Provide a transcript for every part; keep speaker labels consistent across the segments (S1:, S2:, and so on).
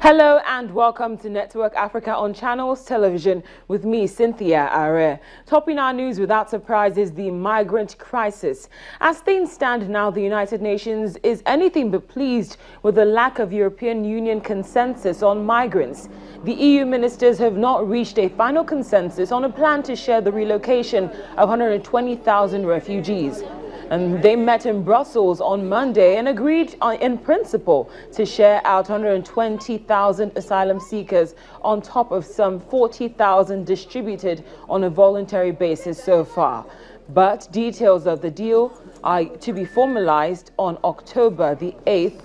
S1: Hello and welcome to Network Africa on Channels Television with me, Cynthia Are. Topping our news without surprise is the migrant crisis. As things stand now, the United Nations is anything but pleased with the lack of European Union consensus on migrants. The EU ministers have not reached a final consensus on a plan to share the relocation of 120,000 refugees. And they met in Brussels on Monday and agreed in principle to share out 120,000 asylum seekers on top of some 40,000 distributed on a voluntary basis so far. But details of the deal are to be formalized on October the 8th.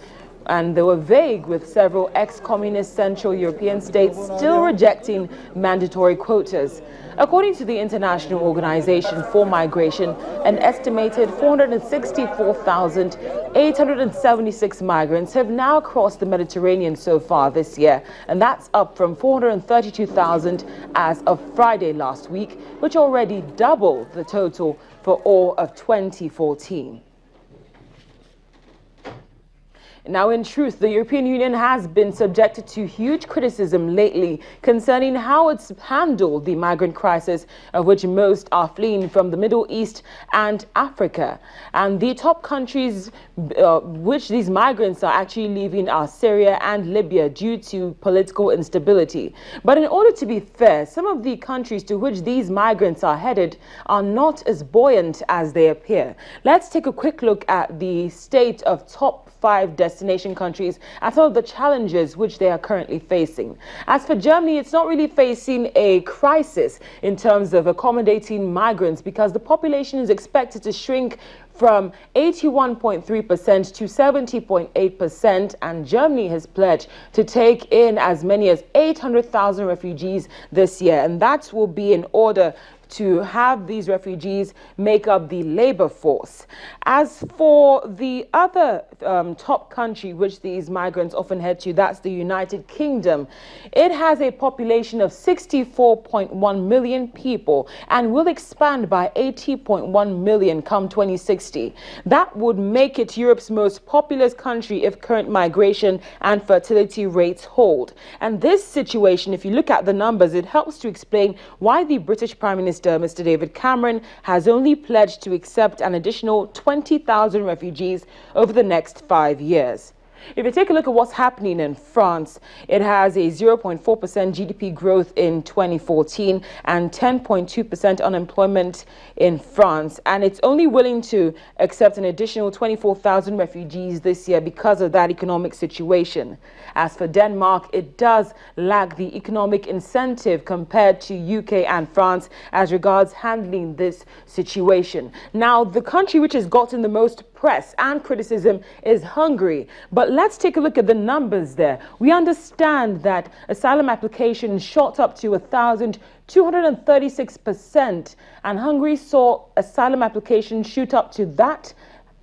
S1: And they were vague, with several ex-communist Central European states still rejecting mandatory quotas. According to the International Organization for Migration, an estimated 464,876 migrants have now crossed the Mediterranean so far this year, and that's up from 432,000 as of Friday last week, which already doubled the total for all of 2014. Now, in truth, the European Union has been subjected to huge criticism lately concerning how it's handled the migrant crisis, of which most are fleeing from the Middle East and Africa. And the top countries which these migrants are actually leaving are Syria and Libya due to political instability. But in order to be fair, some of the countries to which these migrants are headed are not as buoyant as they appear. Let's take a quick look at the state of top 5 destination countries and some of the challenges which they are currently facing. As for Germany, it's not really facing a crisis in terms of accommodating migrants because the population is expected to shrink from 81.3% to 70.8%, and Germany has pledged to take in as many as 800,000 refugees this year, and that will be in order to have these refugees make up the labor force. As for the other top country which these migrants often head to, that's the United Kingdom. It has a population of 64.1 million people and will expand by 80.1 million come 2060. That would make it Europe's most populous country if current migration and fertility rates hold. And this situation, if you look at the numbers, it helps to explain why the British Prime Minister Mr. David Cameron has only pledged to accept an additional 20,000 refugees over the next 5 years. If you take a look at what's happening in France, it has a 0.4% GDP growth in 2014 and 10.2% unemployment in France. And it's only willing to accept an additional 24,000 refugees this year because of that economic situation. As for Denmark, it does lack the economic incentive compared to UK and France as regards handling this situation. Now, the country which has gotten the most press and criticism is Hungary. But let's take a look at the numbers there. We understand that asylum applications shot up to 1,236%, and Hungary saw asylum applications shoot up to that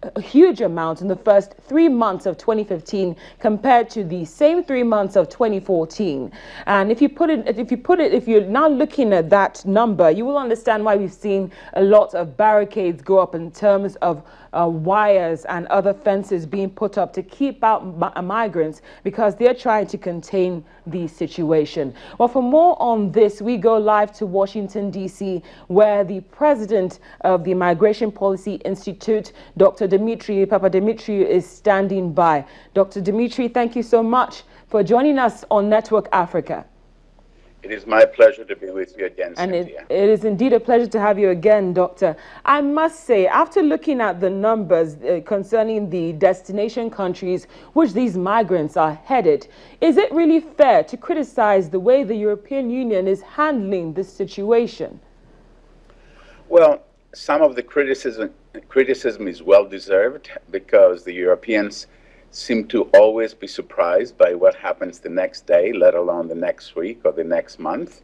S1: a huge amount in the first 3 months of 2015 compared to the same 3 months of 2014. And if you're now looking at that number, you will understand why we've seen a lot of barricades go up in terms of wires and other fences being put up to keep out migrants because they're trying to contain the situation. Well, for more on this, we go live to Washington, D.C., where the president of the Migration Policy Institute, Dr. Dimitri Papadimitriou, is standing by. Dr. Dimitri, thank you so much for joining us on Network Africa.
S2: It is my pleasure to be with you again, Cynthia.
S1: And it is indeed a pleasure to have you again, Doctor. I must say, after looking at the numbers concerning the destination countries which these migrants are headed, is it really fair to criticize the way the European Union is handling this situation?
S2: Well, some of the criticism is well-deserved because the Europeans seem to always be surprised by what happens the next day, let alone the next week or the next month.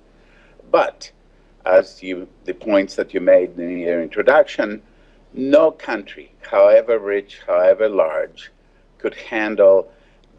S2: But as the points that you made in your introduction, no country, however rich, however large, could handle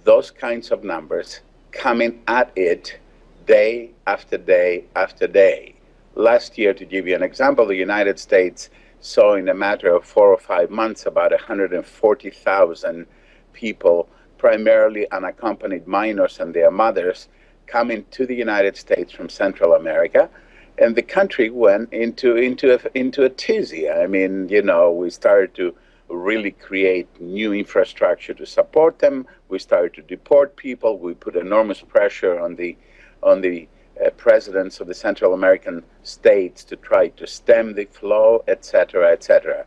S2: those kinds of numbers coming at it day after day after day. Last year, to give you an example, the United States saw in a matter of 4 or 5 months about 140,000 people primarily unaccompanied minors and their mothers, coming to the United States from Central America. And the country went into a tizzy. I mean, you know, we started to really create new infrastructure to support them. We started to deport people. We put enormous pressure on the presidents of the Central American states to try to stem the flow, etc., etc.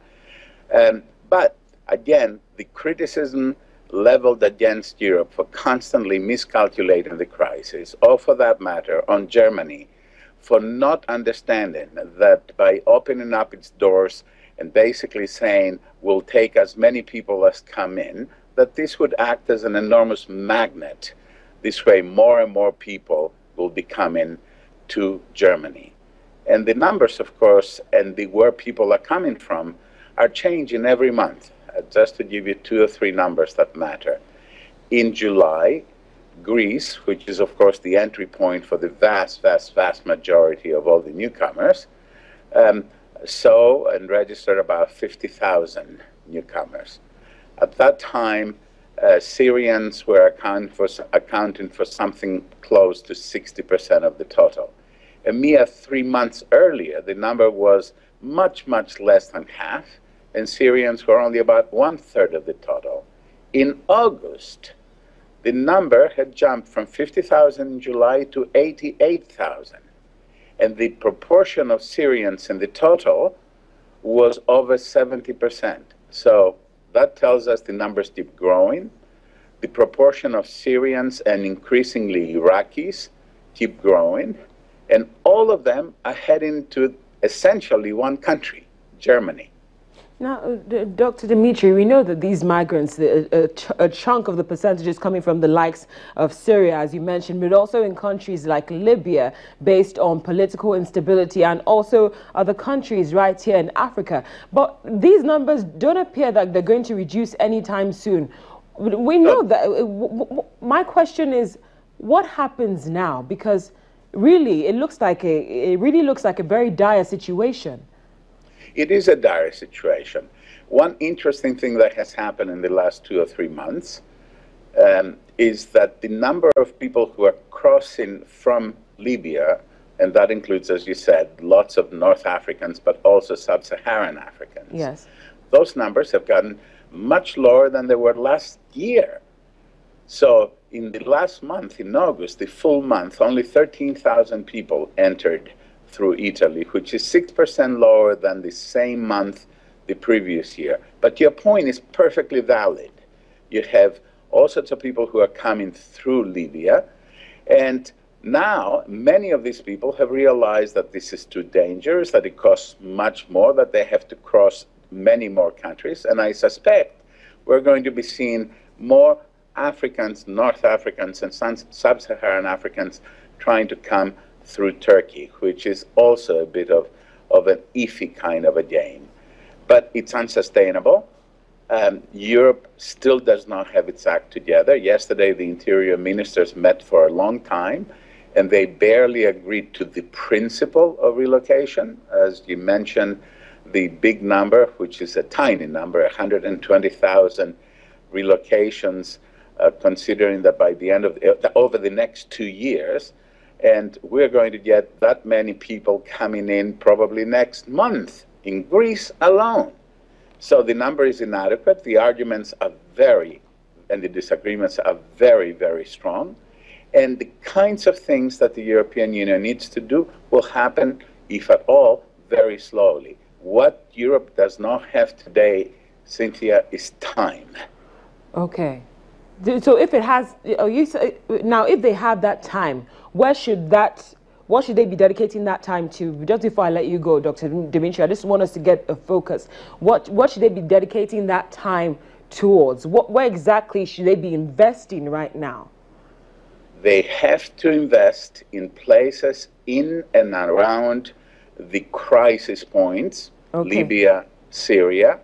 S2: But again, the criticism leveled against Europe for constantly miscalculating the crisis, or for that matter, on Germany, for not understanding that by opening up its doors and basically saying, we'll take as many people as come in, that this would act as an enormous magnet. This way, more and more people will be coming to Germany. And the numbers, of course, and where people are coming from, are changing every month. Just to give you 2 or 3 numbers that matter. In July, Greece, which is of course the entry point for the vast majority of all the newcomers, saw and registered about 50,000 newcomers. At that time, Syrians were accounting for something close to 60% of the total. A mere 3 months earlier, the number was much less than half, and Syrians were only about 1/3 of the total. In August, the number had jumped from 50,000 in July to 88,000. And the proportion of Syrians in the total was over 70%. So that tells us the numbers keep growing. The proportion of Syrians and increasingly Iraqis keep growing. And all of them are heading to essentially one country, Germany.
S1: Now, Dr. Dimitri, we know that these migrants, a chunk of the percentage is coming from the likes of Syria, as you mentioned, but also in countries like Libya, based on political instability, and also other countries right here in Africa. But these numbers don't appear that they're going to reduce anytime soon. We know that. My question is, what happens now? Because really, it really looks like a very dire situation.
S2: It is a dire situation. One interesting thing that has happened in the last 2 or 3 months is that the number of people who are crossing from Libya, and that includes, as you said, lots of North Africans, but also sub-Saharan Africans.
S1: Yes.
S2: Those numbers have gotten much lower than they were last year. So in the last month, in August, the full month, only 13,000 people entered through Italy, which is 6% lower than the same month the previous year. But your point is perfectly valid. You have all sorts of people who are coming through Libya, and now many of these people have realized that this is too dangerous, that it costs much more, that they have to cross many more countries, and I suspect we're going to be seeing more Africans, North Africans, and sub-Saharan Africans trying to come through Turkey, which is also a bit of an iffy kind of a game. But it's unsustainable. Europe still does not have its act together. Yesterday, the interior ministers met for a long time, and they barely agreed to the principle of relocation. As you mentioned, the big number, which is a tiny number, 120,000 relocations, considering that by the end of over the next 2 years, and we're going to get that many people coming in probably next month in Greece alone. So the number is inadequate. The arguments are and the disagreements are very, very strong. And the kinds of things that the European Union needs to do will happen, if at all, very slowly. What Europe does not have today, Cynthia, is time.
S1: Okay. So if it has, now if they have that time, what should they be dedicating that time to? Just before I let you go, Dr. Dimitri, I just want us to get a focus. What should they be dedicating that time towards? Where exactly should they be investing right now?
S2: They have to invest in places in and around the crisis points, Libya, Syria,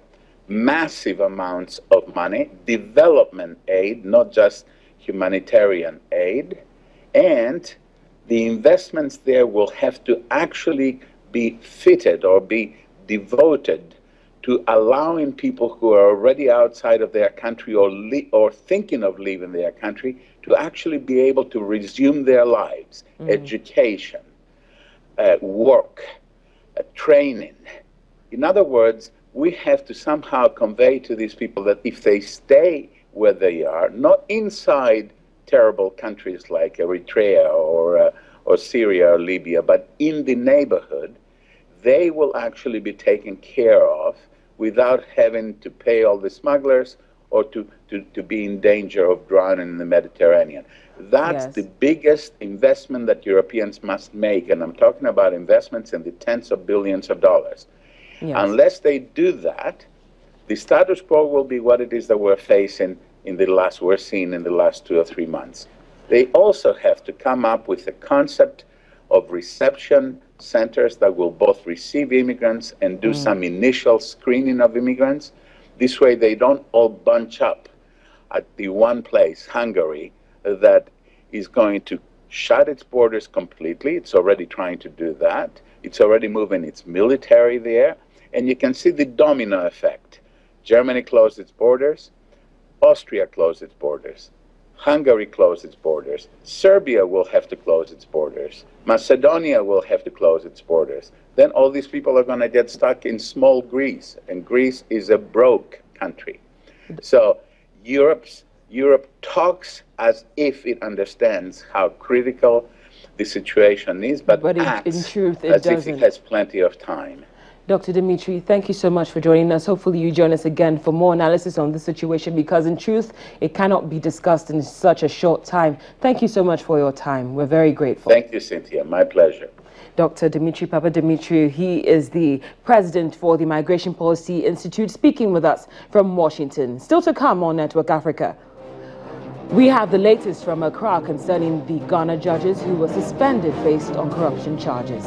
S2: massive amounts of money, development aid, not just humanitarian aid, and the investments there will have to actually be fitted or be devoted to allowing people who are already outside of their country or thinking of leaving their country to actually be able to resume their lives, education, work, training. In other words, we have to somehow convey to these people that if they stay where they are, not inside terrible countries like Eritrea or Syria or Libya, but in the neighborhood, they will actually be taken care of without having to pay all the smugglers or to be in danger of drowning in the Mediterranean. That's the biggest investment that Europeans must make, and I'm talking about investments in the tens of billions of dollars. Unless they do that, the status quo will be what it is that we're facing we're seeing in the last 2 or 3 months. They also have to come up with a concept of reception centers that will both receive immigrants and do some initial screening of immigrants. This way they don't all bunch up at the one place, Hungary, that is going to shut its borders completely. It's already trying to do that. It's already moving its military there. And you can see the domino effect. Germany closed its borders. Austria closed its borders. Hungary closed its borders. Serbia will have to close its borders. Macedonia will have to close its borders. Then all these people are going to get stuck in small Greece, and Greece is a broke country. So Europe talks as if it understands how critical the situation is, but acts
S1: in truth, it
S2: as
S1: doesn't.
S2: if it has plenty of time.
S1: Dr. Dimitri, thank you so much for joining us. Hopefully you join us again for more analysis on this situation, because in truth, it cannot be discussed in such a short time. Thank you so much for your time. We're very grateful.
S2: Thank you, Cynthia. My pleasure.
S1: Dr. Dimitri Papadimitriou, he is the president for the Migration Policy Institute, speaking with us from Washington. Still to come on Network Africa, we have the latest from Accra concerning the Ghana judges who were suspended based on corruption charges.